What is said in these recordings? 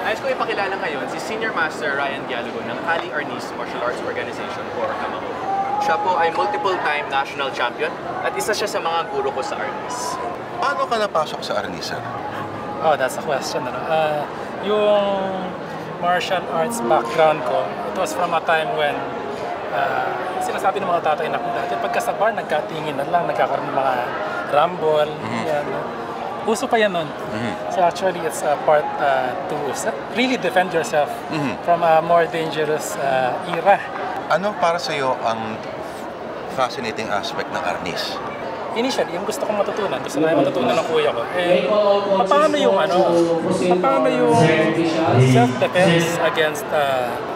Ayos ko ipakilala ngayon si Senior Master Ryan Dialogo ng Kali Arnis Martial Arts Organization or Kamao. Siya po ay multiple-time national champion at isa siya sa mga guro ko sa Arnis. Paano ka napasok sa Arnis, sir? Oh, that's a question. Yung martial arts background ko, it was from a time when sinasabi ng mga tatay na dati, pagka sa bar, nagkatingin na lang, nagkakaroon ng mga rumble, yan. Uso pa yan nun. So actually, it's a part to really defend yourself from a more dangerous era. Ano para sa iyo ang fascinating aspect ng Arnis? Initially, yung gusto kong matutunan, gusto na matutunan ng kuya ko, paano yung self-defense against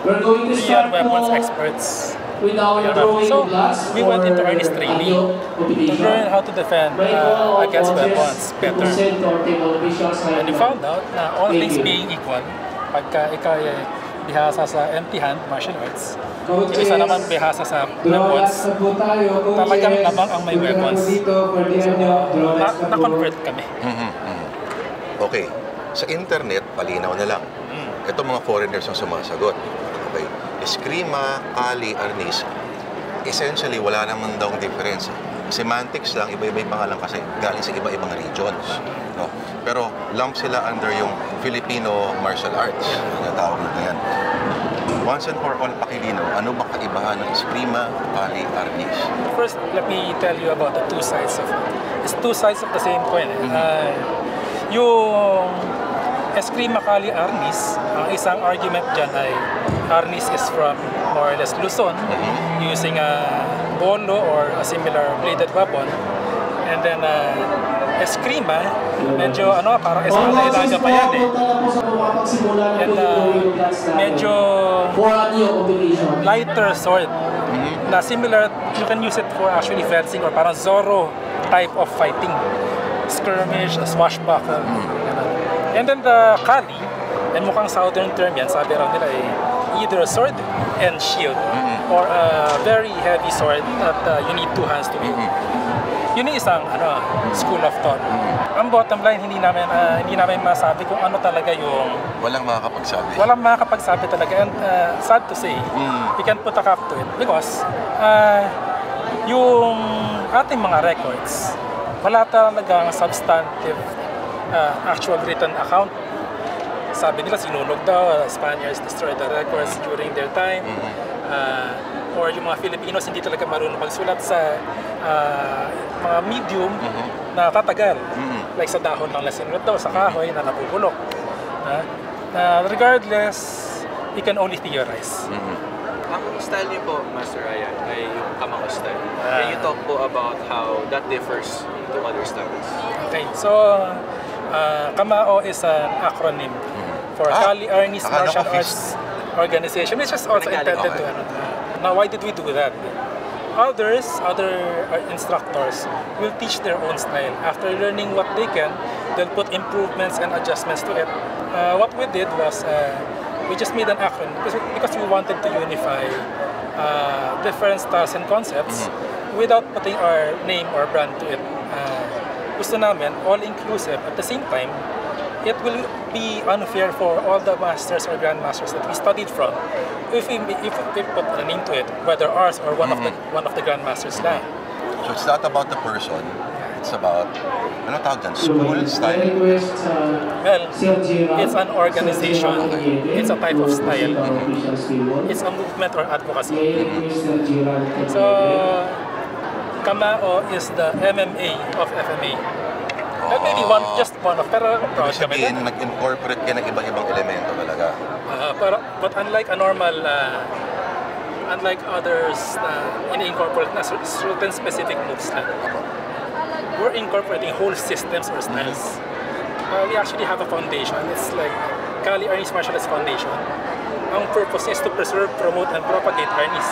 real weapons experts. So, we went into earnest training to learn how to defend against weapons better. And we found out na all things being equal, pagka ikaw ay bihasa sa empty hand martial arts, yung isa naman bihasa sa weapons, talagang lamang ang may weapons. So, na-convert kami. Okay, sa internet, palinaw na lang. Ito mga foreigners ang sumasagot. Okay, Eskrima, Kali, Arnis, essentially wala naman daw difference. Semantics lang, iba-iba yung pangalan kasi galing sa iba-ibang regions. No? Pero lump sila under yung Filipino martial arts. Natawag na yan. Once and for all, pakilino, ano ba kaibahan ng Eskrima, Kali, Arnis? First, let me tell you about the two sides of it. It's two sides of the same coin. Yung Eskrima, Kali, Arnis, ang isang argument dyan ay Arnis is from more or less Luzon, using a bolo or a similar bladed weapon. And then Eskrima, medyo parang espada ilaga pa yan eh. And medyo lighter sword na similar, you can use it for actually fencing or parang Zorro type of fighting. Skirmish, swashbuckle. And then the Kali, and mukhang southern term yan, sabi raw nila either a sword and shield or a very heavy sword that you need two hands to wield. Yun yung isang school of thought. Ang bottom line, hindi namin masabi kung ano talaga yung... Walang makakapagsabi. Walang makakapagsabi talaga. And sad to say, we can put a cap to it because yung ating mga records, wala talagang substantive actual written account. Sabi nila sinunog daw, Spaniards destroyed the records during their time. Or yung mga Filipinos hindi talaga marunong magsulat sa mga medium na tatagal. Like sa dahon ng lasinod daw, sa kahoy na nabubulok. Regardless, you can only theorize. Ang style niyo po, Master Ryan, ay yung Kamao style. Can you talk po about how that differs to other styles? Okay, so Kamao is an acronym for Kali Arnis Martial Arts Organization, which is also intended to... Now, why did we do that? Other instructors will teach their own style. After learning what they can, they'll put improvements and adjustments to it. What we did was we just made an acronym because we wanted to unify different styles and concepts without putting our name or brand to it. Gusto namin all-inclusive. At the same time, it will be unfair for all the masters or grandmasters that we studied from if we put a name to it, whether ours or one of the grandmasters lang. So it's not about the person, it's about, ano tawag dyan, school style? Well, it's an organization, it's a type of style, it's a movement or advocacy. So, Kamao is the MMA of FMA. Maybe just one of, pero proud kami din. Nag-incorporate ka ng ibang-ibang elemento talaga. But unlike a normal, unlike others na ini-incorporate na certain specific moves na, we're incorporating whole systems or styles. We actually have a foundation. It's like Kali Arnis Martial Arts Foundation. Ang purpose is to preserve, promote, and propagate Arnis.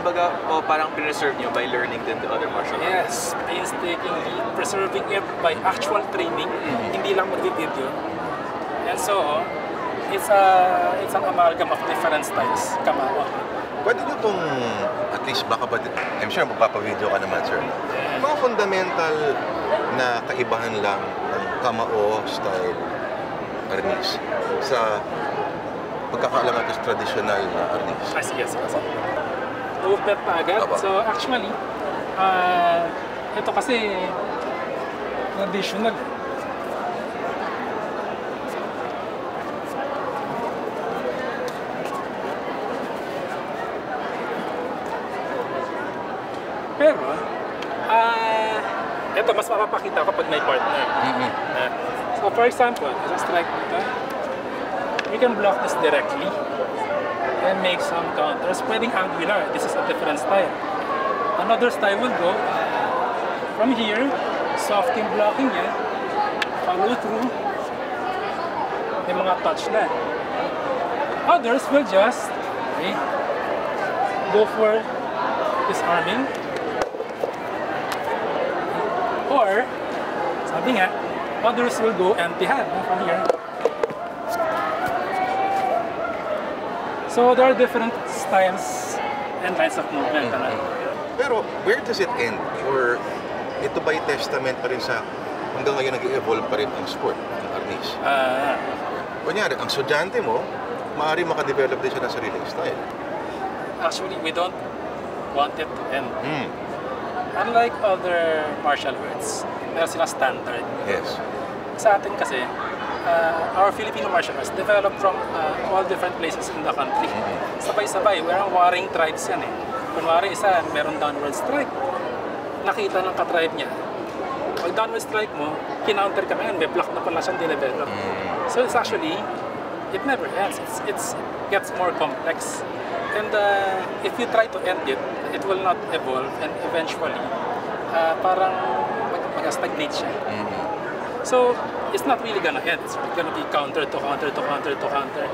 Kumbaga, parang preserve nyo by learning din the other martial arts. Yes, painstakingly preserving it by actual training, hindi lang mag-video. And so, it's an amalgam of different styles, Kamao. Pwede nyo itong, at least baka ba, I'm sure magpapavideo ka naman, sir. Mga fundamental na kaibahan lang ng Kamao style arnis sa pagkakaalam natin sa traditional na arnis? Sige. Movement pa agad. Aba. So actually, ito kasi traditional. Pero, ito mas mapapakita kapag may partner. So for example, just like ito, we can block this directly and make some counters. Pwedeng angular. This is a different style. Another style will go from here, soft yung blocking niya, follow through, may mga touch na. Others will just go for disarming. Or, sabi nga, others will go empty-hand from here. So there are different styles and lines of movement. Pero where does it end? Or ito ba'y testament pa rin sa hanggang ngayon nag-evolve pa rin ang sport, ang arnis? Kunyari, ang estudyante mo, maaari makadevelop din siya ng sariling style. Actually, we don't want it to end. Unlike other martial arts, meron silang standard. Yes. Sa atin kasi, our Filipino martial arts developed from all different places in the country. Sabay-sabay, merong warring tribes yan eh. Kunwari isa, meron downward strike. Nakita ng ka-tribe niya. Pag downward strike mo, kinounter ka ngayon, may block na pala siyang dinevelop. So it's actually, it never ends. It gets more complex. And if you try to end it, it will not evolve and eventually parang mag-stagnate siya. So it's not really gonna end. It's gonna be counter to counter to counter to counter.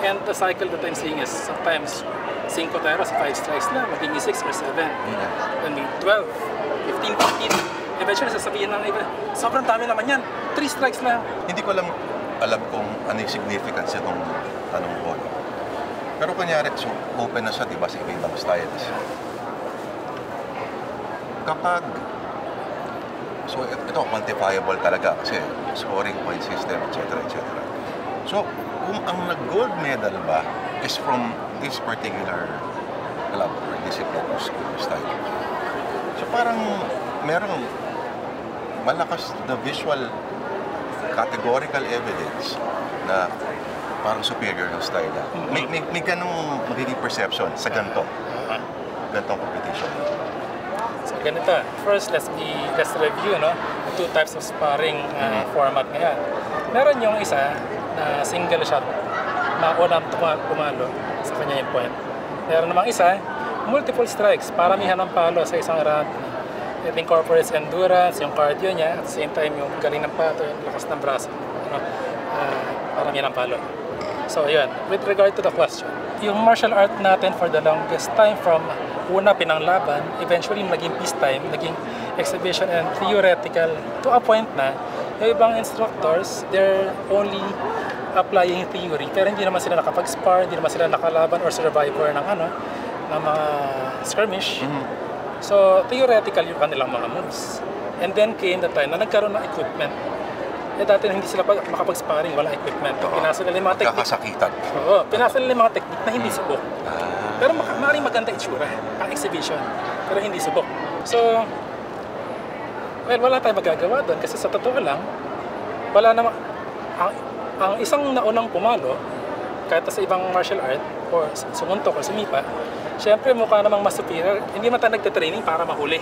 And the cycle that I'm seeing is sometimes 5 tiros, 5 strikes lang, maging 6 or 7. Then 12, 15, 15. Eventually sasabihin ng iba, sobrang dami naman yan, 3 strikes lang. Hindi ko alam kung ano yung significance itong tanong ko. Pero kunyari, so open na siya, di ba, sa iba-ibang styles. Kapag, so ito quantifiable talaga kasi scoring point system, etc. etc. So, kung ang nag-gold medal ba is from this particular club or discipline or school or style, so parang merong malakas na visual categorical evidence na parang superior ng style na. May ganong magiging perception sa ganitong competition. So ganito, first let's review the 2 types of sparring format ngayon. Meron yung isa na single shot na unang pumalo sa kanya yung point. Meron namang isa, multiple strikes, paramihan ng palo sa isang round. It incorporates endurance, yung cardio niya, at the same time yung galing ng pato, yung lakas ng braso. Paramihan ng palo. So yun, with regard to the question, yung martial art natin for the longest time from una pinanglaban, eventually naging peacetime, naging exhibition and theoretical to a point na yung ibang instructors, they're only applying theory pero hindi naman sila nakapag-spar, hindi naman sila nakalaban or survivor ng mga skirmish. So theoretical yung kanilang mga moves. And then came the time na nagkaroon ng equipment. Dati hindi sila makapag-sparring, wala equipment. Pinasa nila yung mga technique. Kakasakitan. Oo, pinasa nila yung mga technique na hindi subok. Pero maaaring maganda itsura, ang exhibition. Pero hindi subok. So, well, wala tayong magagawa doon kasi sa totoo lang, wala naman, ang isang naunang pumalo, kahit sa ibang martial art, or sumuntok o sumipa, syempre mukha namang mas superior, hindi man tayo nagte-training para mahuli.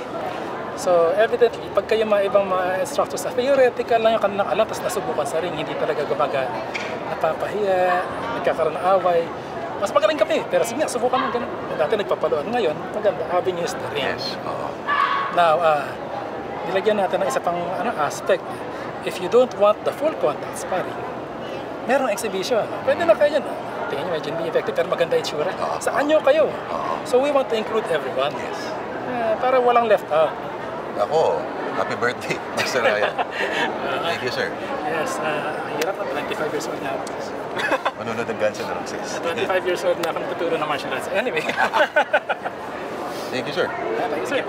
So, evidently, pag kayo mga ibang mga instructors, theoretical lang yung kanilang alam, tapos nasubukan sa ring, hindi talaga gumagana. Napapahiya, nagkakaroon ng away. Mas magaling kami, pero sige nga, subukan mo ganun. Dati nagpapaloan, ngayon, maganda, having used the ring. Yes. Now, nilagyan natin ng isa pang aspect. If you don't want the full contact sparring, merong exhibition. Pwede na kayo yan. Tingin nyo, medyo hindi effective, pero maganda itsura. Saan nyo kayo? So, we want to include everyone. Yes. Para walang left out. Ako, happy birthday, Master Ryan. Thank you, sir. Yes, hirap na, 25 years old na ako. Manunod ng Guns N' Roses. 25 years old na ako natuturo ng martial arts. Anyway. Thank you, sir. Thank you, sir.